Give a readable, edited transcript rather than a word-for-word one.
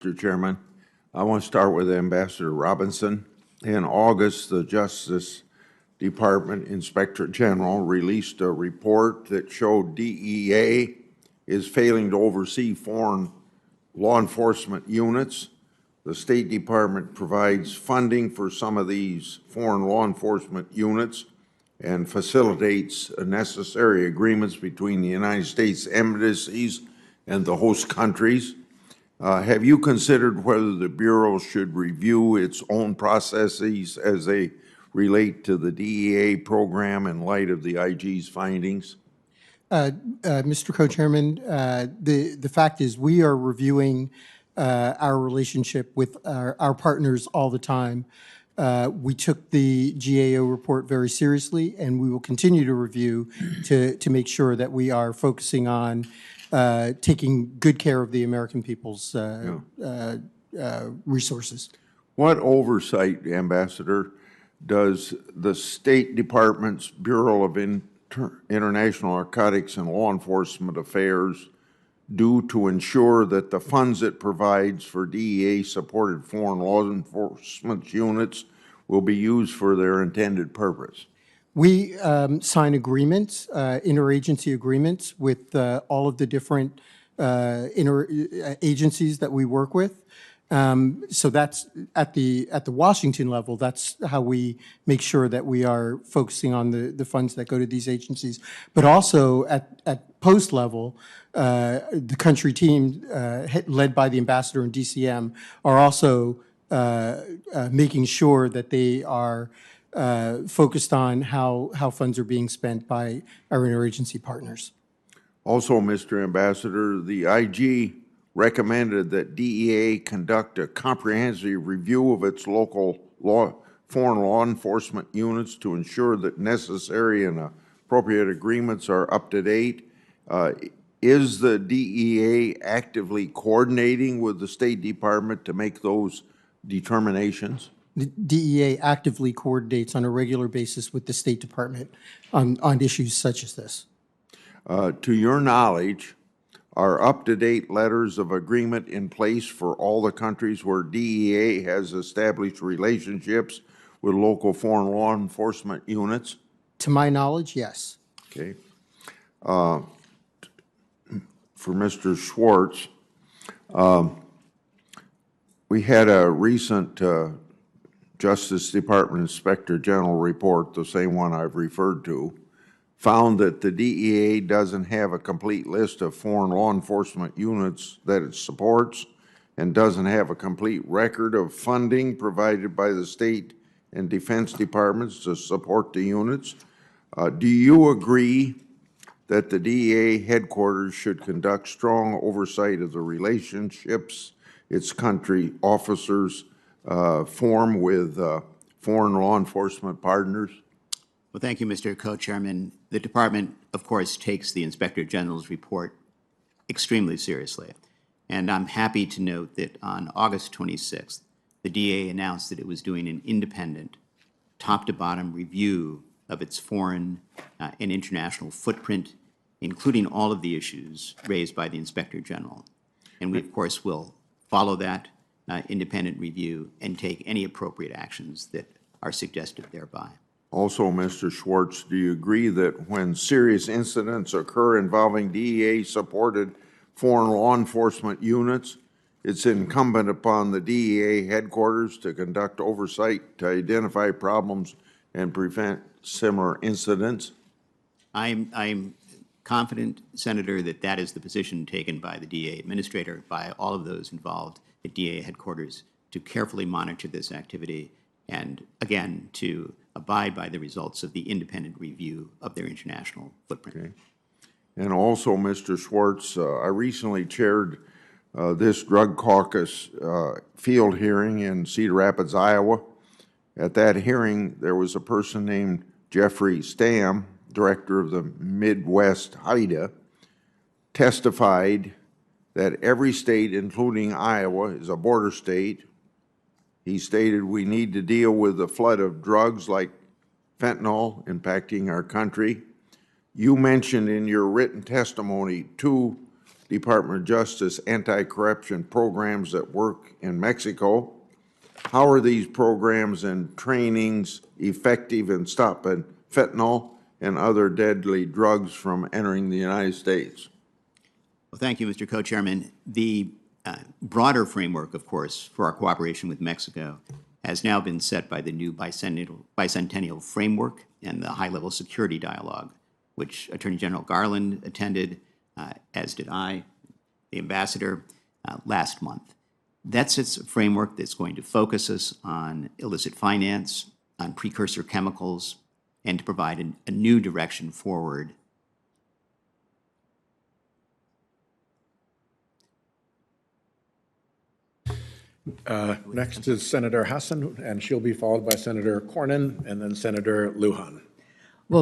Mr. Chairman. I want to start with Ambassador Robinson. In August, the Justice Department Inspector General released a report that showed DEA is failing to oversee foreign law enforcement units. The State Department provides funding for some of these foreign law enforcement units and facilitates necessary agreements between the United States embassies and the host countries. Have you considered whether the Bureau should review its own processes as they relate to the DEA program in light of the IG's findings? Mr. Co-Chairman, the fact is we are reviewing our relationship with our partners all the time. We took the GAO report very seriously, and we will continue to review to make sure that we are focusing on taking good care of the American people's resources. What oversight, Ambassador, does the State Department's Bureau of International Narcotics and Law Enforcement Affairs do to ensure that the funds it provides for DEA-supported foreign law enforcement units will be used for their intended purpose? We sign agreements, interagency agreements with all of the different agencies that we work with. So that's at the Washington level. That's how we make sure that we are focusing on the funds that go to these agencies. But also at post level, the country team led by the ambassador and DCM are also making sure that they are focused on how funds are being spent by our interagency partners. Also, Mr. Ambassador, the IG recommended that DEA conduct a comprehensive review of its local foreign law enforcement units to ensure that necessary and appropriate agreements are up to date. Is the DEA actively coordinating with the State Department to make those determinations? The DEA actively coordinates on a regular basis with the State Department on issues such as this. To your knowledge, are up-to-date letters of agreement in place for all the countries where DEA has established relationships with local foreign law enforcement units? To my knowledge, yes. Okay. For Mr. Schwartz, we had a recent Justice Department Inspector General report, the same one I've referred to, found that the DEA doesn't have a complete list of foreign law enforcement units that it supports and doesn't have a complete record of funding provided by the state and defense departments to support the units. Do you agree that the DEA headquarters should conduct strong oversight of the relationships its country officers form with foreign law enforcement partners? Well, thank you, Mr. Co-Chairman. The Department, of course, takes the Inspector General's report extremely seriously. And I'm happy to note that on August 26th, the DEA announced that it was doing an independent, top-to-bottom review of its foreign and international footprint, including all of the issues raised by the Inspector General. And we, of course, will follow that independent review and take any appropriate actions that are suggested thereby. Also, Mr. Schwartz, do you agree that when serious incidents occur involving DEA-supported foreign law enforcement units, it's incumbent upon the DEA headquarters to conduct oversight to identify problems and prevent similar incidents? I'm confident, Senator, that that is the position taken by the DEA administrator, by all of those involved at DEA headquarters, to carefully monitor this activity and, again, to abide by the results of the independent review of their international footprint. Okay. And also, Mr. Schwartz, I recently chaired this drug caucus field hearing in Cedar Rapids, Iowa. At that hearing, there was a person named Jeffrey Stamm, director of the Midwest HIDA, testified that every state, including Iowa, is a border state. He stated we need to deal with the flood of drugs like fentanyl impacting our country. You mentioned in your written testimony two Department of Justice anti-corruption programs that work in Mexico. How are these programs and trainings effective in stopping fentanyl and other deadly drugs from entering the United States? Well, thank you, Mr. Co-Chairman. The broader framework, of course, for our cooperation with Mexico has now been set by the new bicentennial framework and the high-level security dialogue, which Attorney General Garland attended, as did I, the ambassador, last month. That's its framework that's going to focus us on illicit finance, on precursor chemicals, and to provide a new direction forward. Next is Senator Hassan, and she'll be followed by Senator Cornyn and then Senator Lujan.